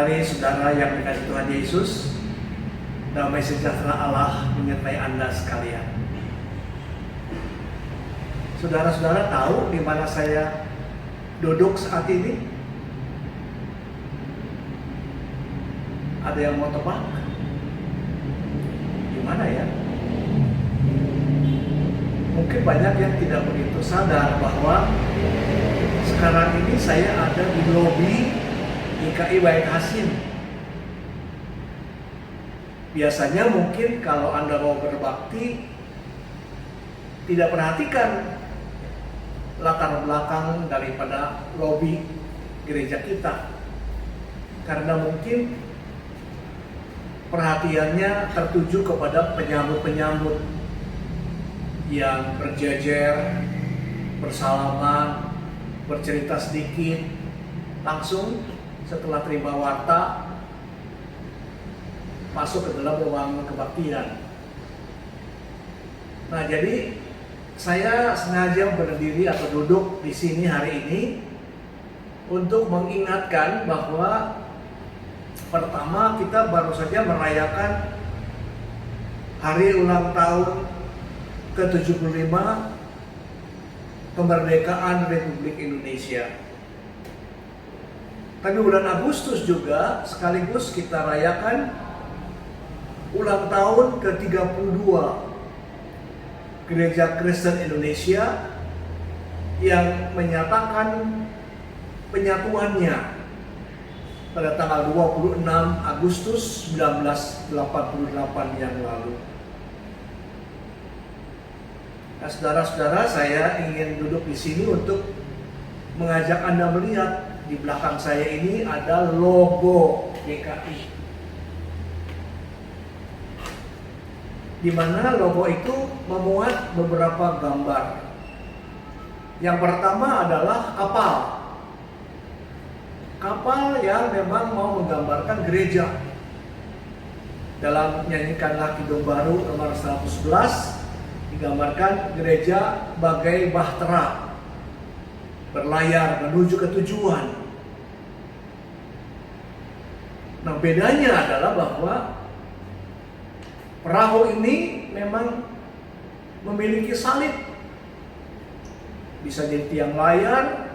hari saudara yang dikasihi Tuhan Yesus. Damai sejahtera Allah menyertai Anda sekalian. Saudara-saudara tahu di mana saya duduk saat ini? Ada yang mau tebak? Di mana ya? Mungkin banyak yang tidak begitu sadar bahwa sekarang ini saya ada di lobi GKI Wahid Hasim. Biasanya mungkin kalau Anda mau berbakti tidak perhatikan latar belakang daripada lobi gereja kita, karena mungkin perhatiannya tertuju kepada penyambut-penyambut yang berjejer, bersalaman, bercerita sedikit, langsung setelah terima warta masuk ke dalam ruang kebaktian. Nah, jadi saya sengaja berdiri atau duduk di sini hari ini untuk mengingatkan bahwa pertama kita baru saja merayakan hari ulang tahun ke-75 kemerdekaan Republik Indonesia. Tapi bulan Agustus juga sekaligus kita rayakan ulang tahun ke-32 Gereja Kristen Indonesia yang menyatakan penyatuannya pada tanggal 26 Agustus 1988 yang lalu. Nah, saudara-saudara, saya ingin duduk di sini untuk mengajak Anda melihat di belakang saya ini ada logo GKI, di mana logo itu memuat beberapa gambar. Yang pertama adalah kapal yang memang mau menggambarkan gereja. Dalam Nyanyikanlah Kidung Baru nomor 111 digambarkan gereja bagai bahtera berlayar menuju ke tujuan. Nah, bedanya adalah bahwa perahu ini memang memiliki salib, bisa jadi tiang layar,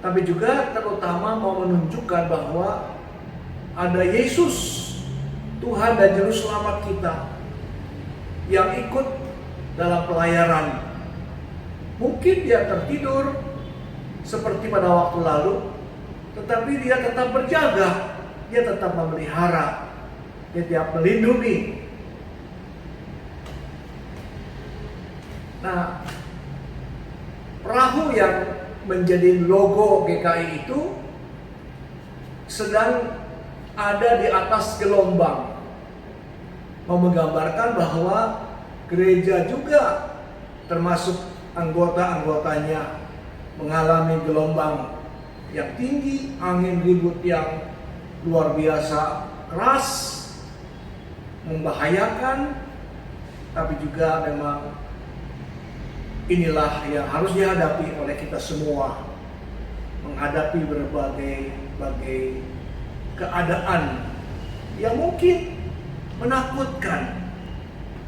tapi juga terutama mau menunjukkan bahwa ada Yesus, Tuhan dan Juru Selamat kita, yang ikut dalam pelayaran. Mungkin dia tertidur seperti pada waktu lalu, tetapi dia tetap berjaga, dia tetap memelihara, dia tetap melindungi. Nah, perahu yang menjadi logo GKI itu sedang ada di atas gelombang, mau menggambarkan bahwa gereja juga termasuk anggota-anggotanya mengalami gelombang yang tinggi, angin ribut yang luar biasa keras, membahayakan, tapi juga memang inilah yang harus dihadapi oleh kita semua, menghadapi berbagai keadaan yang mungkin menakutkan,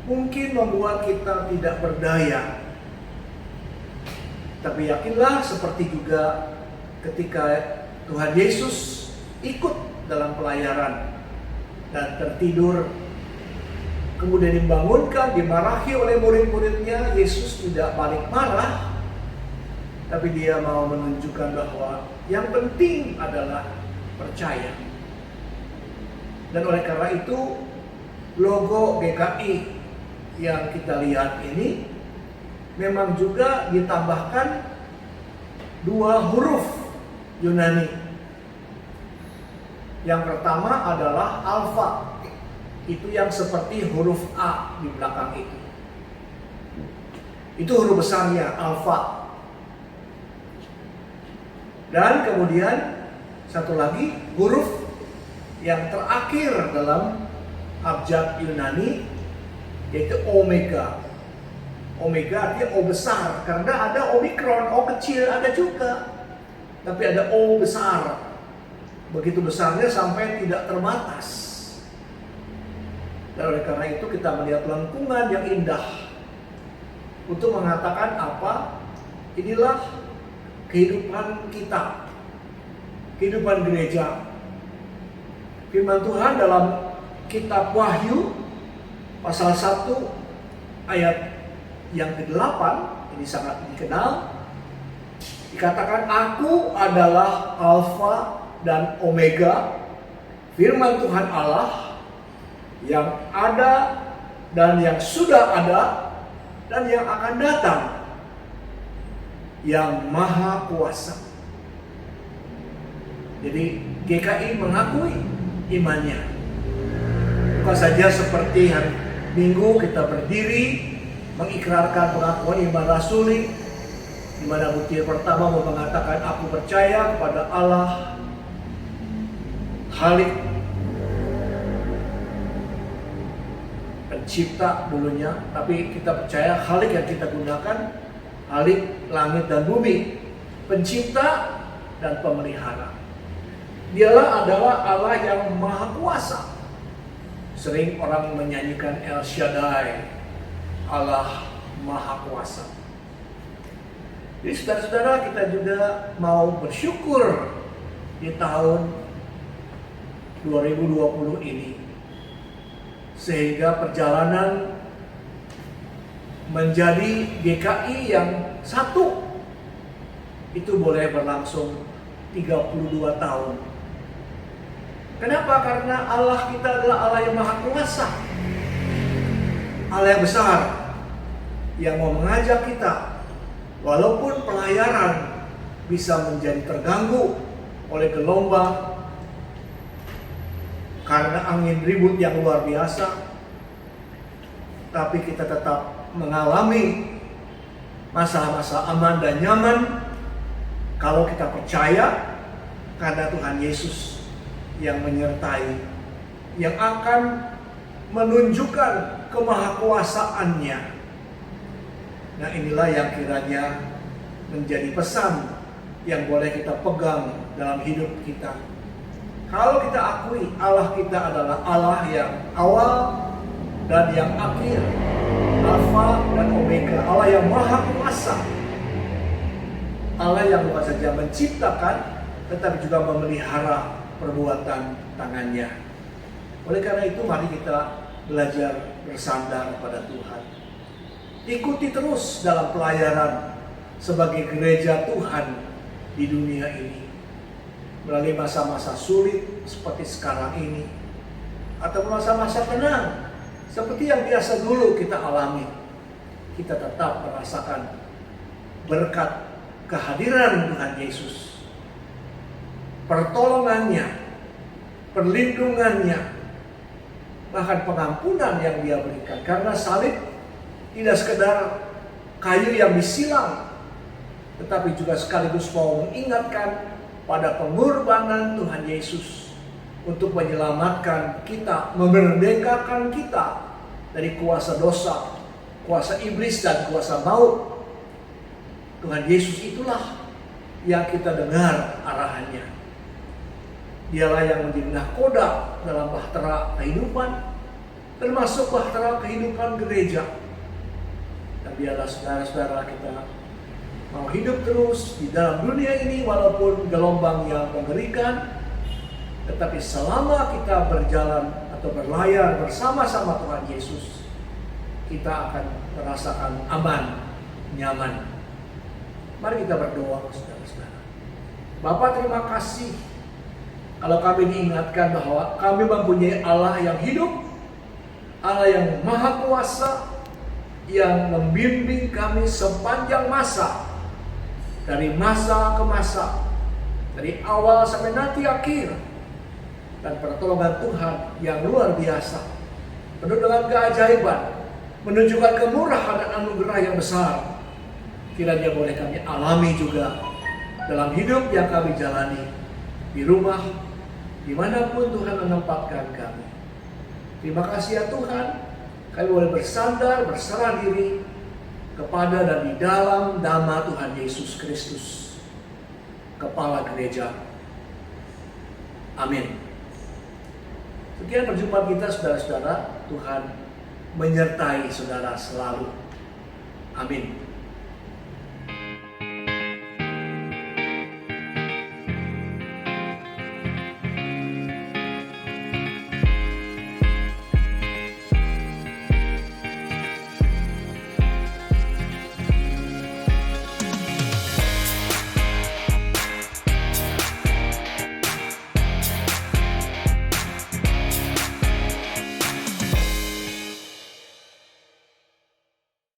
mungkin membuat kita tidak berdaya. Tapi yakinlah, seperti juga ketika Tuhan Yesus ikut dalam pelayaran dan tertidur, kemudian dibangunkan, dimarahi oleh murid-muridnya, Yesus tidak balik marah, tapi dia mau menunjukkan bahwa yang penting adalah percaya. Dan oleh karena itu, logo GKI yang kita lihat ini memang juga ditambahkan 2 huruf Yunani. Yang pertama adalah alfa, itu yang seperti huruf A di belakang itu. Itu huruf besarnya, alfa. Dan kemudian satu lagi huruf yang terakhir dalam abjad Yunani, yaitu omega. Omega artinya O besar, karena ada omikron, O kecil ada juga, tapi ada O besar. begitu besarnya sampai tidak terbatas. Dan oleh karena itu kita melihat lengkungan yang indah untuk mengatakan apa? Inilah kehidupan kita, kehidupan gereja. Firman Tuhan dalam kitab Wahyu pasal 1 ayat yang ke-8, ini sangat dikenal. Dikatakan, aku adalah Alfa dan Omega, firman Tuhan Allah yang ada dan yang sudah ada dan yang akan datang, yang maha kuasa. Jadi GKI mengakui imannya. Bukan saja seperti hari Minggu kita berdiri mengikrarkan pengakuan iman rasuli, di mana butir pertama mengatakan aku percaya kepada Allah Khalik pencipta dulunya, tapi kita percaya Khalik yang kita gunakan Khalik langit dan bumi, pencipta dan pemelihara. Dialah adalah Allah yang maha kuasa. Sering orang menyanyikan El Shaddai, Allah maha kuasa. Jadi saudara-saudara, kita juga mau bersyukur di tahun 2020 ini, sehingga perjalanan menjadi GKI yang satu itu boleh berlangsung 32 tahun. Kenapa? Karena Allah kita adalah Allah yang maha kuasa, Allah yang besar, yang mau mengajak kita. Walaupun pelayaran bisa menjadi terganggu oleh gelombang karena angin ribut yang luar biasa, tapi kita tetap mengalami masa-masa aman dan nyaman kalau kita percaya, karena Tuhan Yesus yang menyertai, yang akan menunjukkan kemahakuasaannya. Nah, inilah yang kiranya menjadi pesan yang boleh kita pegang dalam hidup kita. Kalau kita akui Allah kita adalah Allah yang awal dan yang akhir, Alfa dan Omega, Allah yang maha kuasa, Allah yang bukan saja menciptakan tetapi juga memelihara perbuatan tangannya. Oleh karena itu mari kita belajar bersandar pada Tuhan. Ikuti terus dalam pelayaran sebagai gereja Tuhan di dunia ini. Melalui masa-masa sulit seperti sekarang ini, atau masa-masa tenang seperti yang biasa dulu kita alami, kita tetap merasakan berkat kehadiran Tuhan Yesus, pertolongannya, perlindungannya, bahkan pengampunan yang Dia berikan. Karena salib tidak sekedar kayu yang disilang, tetapi juga sekaligus mau mengingatkan pada pengorbanan Tuhan Yesus untuk menyelamatkan kita, memerdekakan kita dari kuasa dosa, kuasa iblis dan kuasa maut. Tuhan Yesus itulah yang kita dengar arahannya. Dialah yang menjadi nahkoda dalam bahtera kehidupan, termasuk bahtera kehidupan gereja. Dan biarlah saudara-saudara kita mau hidup terus di dalam dunia ini walaupun gelombang yang mengerikan, tetapi selama kita berjalan atau berlayar bersama-sama Tuhan Yesus, kita akan merasakan aman, nyaman. Mari kita berdoa, saudara-saudara. Bapa, terima kasih kalau kami diingatkan bahwa kami mempunyai Allah yang hidup, Allah yang maha kuasa, yang membimbing kami sepanjang masa, dari masa ke masa, dari awal sampai nanti akhir. Dan pertolongan Tuhan yang luar biasa, penuh dengan keajaiban, menunjukkan kemurahan dan anugerah yang besar, kiranya boleh kami alami juga dalam hidup yang kami jalani, di rumah, dimanapun Tuhan menempatkan kami. Terima kasih ya Tuhan, kami boleh bersandar, berserah diri kepada dan di dalam nama Tuhan Yesus Kristus, Kepala Gereja. Amin. Sekian perjumpaan kita saudara-saudara. Tuhan menyertai saudara selalu. Amin.